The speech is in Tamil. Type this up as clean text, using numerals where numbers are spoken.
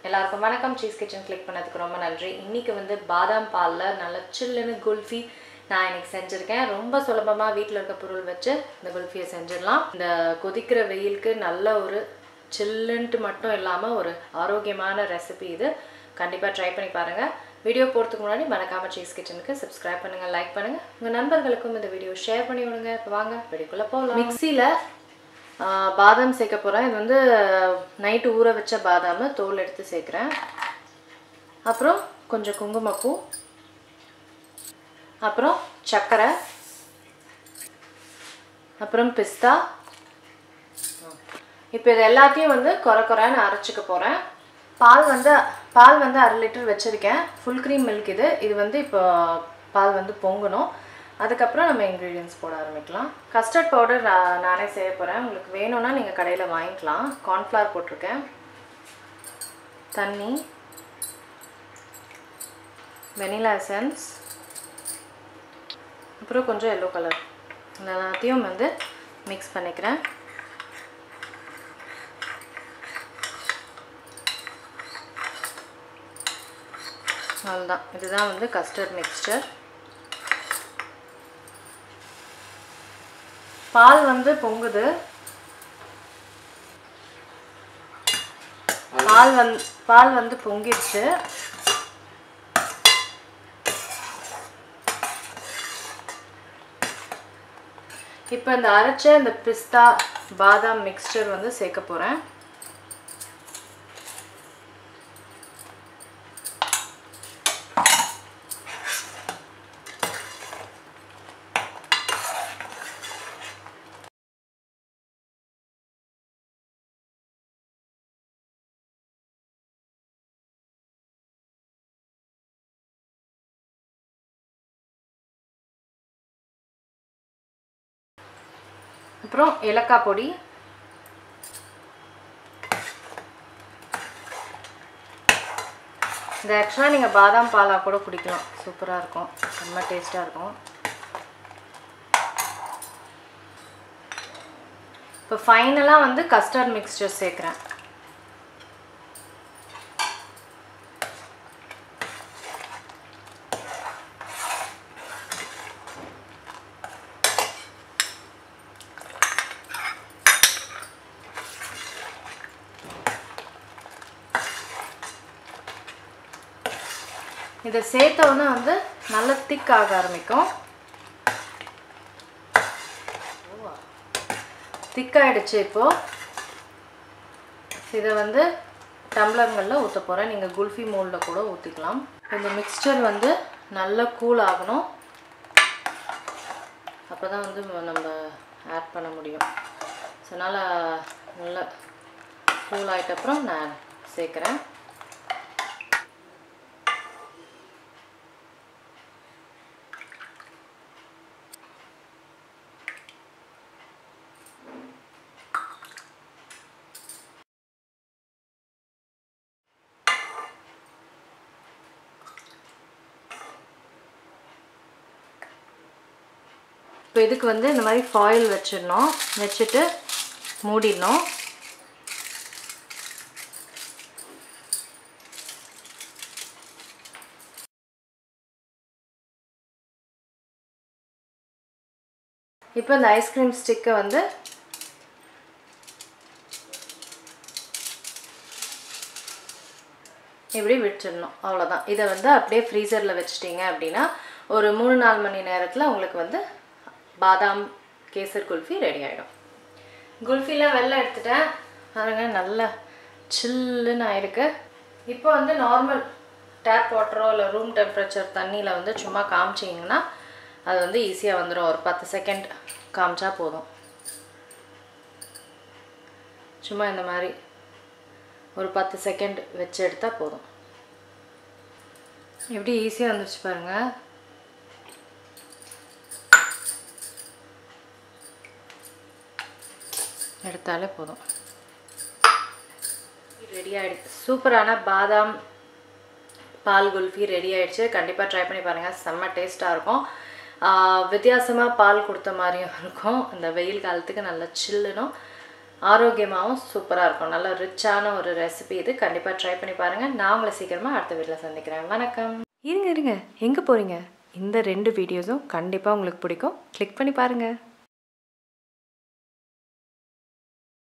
எல்லாருக்கும் வணக்கம். சீஸ் கிச்சன் கிளிக் பண்ணதுக்கு ரொம்ப நன்றி. இன்னைக்கு வந்து பாதாம் பாலில் நல்ல சில்லுன்னு குல்ஃபி நான் இன்னைக்கு செஞ்சுருக்கேன். ரொம்ப சுலபமாக வீட்டில் இருக்க பொருள் வச்சு இந்த குல்ஃபியை செஞ்சிடலாம். இந்த கொதிக்கிற வெயிலுக்கு நல்ல ஒரு சில்லுன்ட்டு மட்டும் இல்லாமல் ஒரு ஆரோக்கியமான ரெசிபி இது. கண்டிப்பாக ட்ரை பண்ணி பாருங்கள். வீடியோ போகிறதுக்கு முன்னாடி மறக்காமல் சீஸ் கிச்சனுக்கு சப்ஸ்கிரைப் பண்ணுங்கள், லைக் பண்ணுங்கள், உங்கள் நண்பர்களுக்கும் இந்த வீடியோ ஷேர் பண்ணி விடுங்க. இப்போ வாங்க வீடியோக்குள்ளே போகலாம். மிக்சியில் பாதாம் சேர்க்க போகிறேன். இது வந்து நைட்டு ஊற வச்ச பாதாம் தோல் எடுத்து சேர்க்குறேன். அப்புறம் கொஞ்சம் குங்குமப்பூ, அப்புறம் சர்க்கரை, அப்புறம் பிஸ்தா. இப்போ இது எல்லாத்தையும் வந்து குறைன்னு அரைச்சிக்க போகிறேன். பால் வந்து 1/2 லிட்டர் வச்சுருக்கேன். ஃபுல் க்ரீம் மில்க் இது. இது வந்து இப்போ பால் வந்து பொங்கணும். அதுக்கப்புறம் நம்ம இன்க்ரீடியன்ஸ் போட ஆரம்பிக்கலாம். கஸ்டர்ட் பவுடர் நானே செய்ய போகிறேன். உங்களுக்கு வேணும்னா நீங்கள் கடையில் வாங்கிக்கலாம். கார்ன்ஃப்ளவர் போட்டிருக்கேன், தண்ணி, வெனிலா எசன்ஸ், அப்புறம் கொஞ்சம் எல்லோ கலர். எல்லாத்தையும் வந்து மிக்ஸ் பண்ணிக்கிறேன். அவ்வளோதான். இதுதான் வந்து கஸ்டர்ட் மிக்ஸ்சர். பால் வந்து பொங்குது. பால் வந்து பொங்கிடுச்சு. இப்போ இந்த அரைச்ச இந்த பிஸ்தா பாதாம் மிக்ஸ்சர் வந்து சேர்க்க போகிறேன். அப்புறம் ஏலக்காய் பொடி, இது ஆக்சுவலாக நீங்கள் பாதாம் பாலாக கூட குடிக்கலாம். சூப்பராக இருக்கும், ரொம்ப டேஸ்ட்டாக இருக்கும். இப்போ ஃபைனலாக வந்து கஸ்டர்ட் மிக்ஸ்சர் சேர்க்குறேன். இதை சேர்த்தோன்னே வந்து நல்ல திக் ஆக ஆரம்பிக்கும். திக்காயிடுச்சு. இப்போது இதை வந்து டம்ளர்களில் ஊற்ற போகிறேன். நீங்கள் குல்ஃபி மோல்டில் கூட ஊற்றிக்கலாம். இந்த மிக்ஸ்சர் வந்து நல்லா கூல் ஆகணும். அப்போ தான் வந்து நம்ம ஆட் பண்ண முடியும். ஸோ அதனால் நல்லா கூல் ஆகிட்டப்புறம் நான் சேர்க்குறேன். இப்போ இதுக்கு வந்து இந்த மாதிரி ஃபாயில் வச்சிடணும். வச்சுட்டு மூடிடணும். இப்போ இந்த ஐஸ்கிரீம் ஸ்டிக்கை வந்து இப்படி விட்டுடணும். அவ்வளோதான். இதை வந்து அப்படியே ஃப்ரீசரில் வச்சிட்டிங்க அப்படின்னா ஒரு 3-4 மணி நேரத்தில் உங்களுக்கு வந்து பாதாம் கேசர் குல்ஃபி ரெடி ஆகிடும். குல்ஃபிலாம் வெளில எடுத்துட்டேன். பாருங்க, நல்லா சில்லுன்னு ஆயிருக்கு. இப்போ வந்து நார்மல் டேப் வாட்டரோ இல்லை ரூம் டெம்பரேச்சர் தண்ணியில் வந்து சும்மா காமிச்சிங்கன்னா அது வந்து ஈஸியாக வந்துடும். ஒரு 10 செகண்ட் காமிச்சா போதும். சும்மா இந்த மாதிரி ஒரு 10 செகண்ட் வச்சு எடுத்தால் போதும். எப்படி ஈஸியாக வந்துருச்சு பாருங்கள். எடுத்தாலே போதும். ரெடி ஆகிடுச்சு. சூப்பரான பாதாம் பால் குல்ஃபி ரெடி ஆகிடுச்சு. கண்டிப்பாக ட்ரை பண்ணி பாருங்கள். செம்ம டேஸ்ட்டாக இருக்கும். வித்தியாசமாக பால் கொடுத்த மாதிரியும் இருக்கும். இந்த வெயில் காலத்துக்கு நல்லா சில்லுனும் ஆரோக்கியமாகவும் சூப்பராக இருக்கும். நல்ல ரிச்சான ஒரு ரெசிபி இது. கண்டிப்பாக ட்ரை பண்ணி பாருங்கள். நான் உங்களை சீக்கிரமாக அடுத்த வீட்டில் சந்திக்கிறேன். வணக்கம். இருங்க எங்கே போகிறீங்க? இந்த 2 வீடியோஸும் கண்டிப்பாக உங்களுக்கு பிடிக்கும். கிளிக் பண்ணி பாருங்கள்.